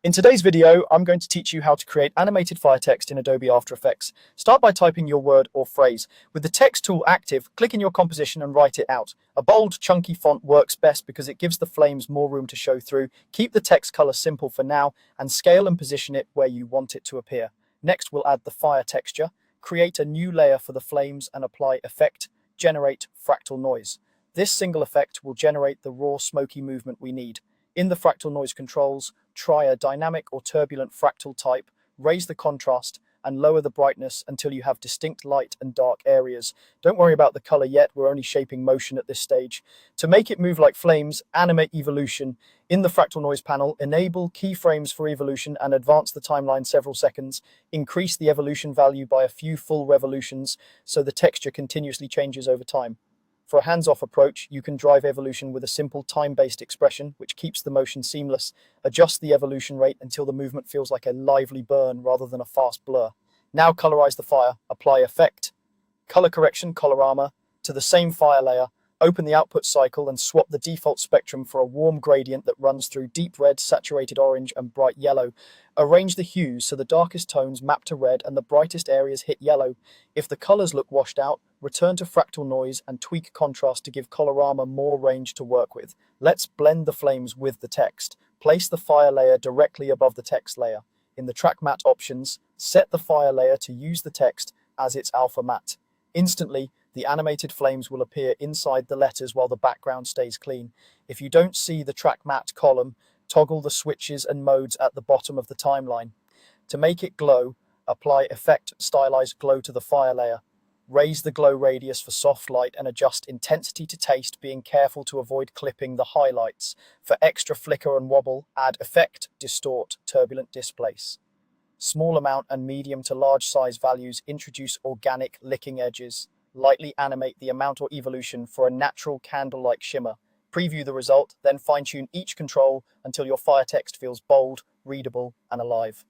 In today's video, I'm going to teach you how to create animated fire text in Adobe After Effects. Start by typing your word or phrase. With the text tool active, click in your composition and write it out. A bold, chunky font works best because it gives the flames more room to show through. Keep the text color simple for now and scale and position it where you want it to appear. Next, we'll add the fire texture. Create a new layer for the flames and apply Effect, Generate Fractal Noise. This single effect will generate the raw, smoky movement we need. In the fractal noise controls, try a dynamic or turbulent fractal type, raise the contrast, and lower the brightness until you have distinct light and dark areas. Don't worry about the color yet, we're only shaping motion at this stage. To make it move like flames, animate evolution. In the fractal noise panel, enable keyframes for evolution and advance the timeline several seconds. Increase the evolution value by a few full revolutions so the texture continuously changes over time. For a hands-off approach, you can drive evolution with a simple time-based expression, which keeps the motion seamless. Adjust the evolution rate until the movement feels like a lively burn rather than a fast blur. Now colorize the fire, apply Effect, Color Correction, Colorama, to the same fire layer, open the output cycle and swap the default spectrum for a warm gradient that runs through deep red, saturated orange, and bright yellow. Arrange the hues so the darkest tones map to red and the brightest areas hit yellow. If the colors look washed out, return to fractal noise and tweak contrast to give Colorama more range to work with. Let's blend the flames with the text. Place the fire layer directly above the text layer. In the track matte options, set the fire layer to use the text as its alpha matte. Instantly, the animated flames will appear inside the letters while the background stays clean. If you don't see the track matte column, toggle the switches and modes at the bottom of the timeline. To make it glow, apply Effect Stylized Glow to the fire layer. Raise the glow radius for soft light and adjust intensity to taste, being careful to avoid clipping the highlights. For extra flicker and wobble, add Effect Distort Turbulent Displace. Small amount and medium to large size values introduce organic licking edges. Lightly animate the amount or evolution for a natural candle-like shimmer. Preview the result, then fine-tune each control until your fire text feels bold, readable, and alive.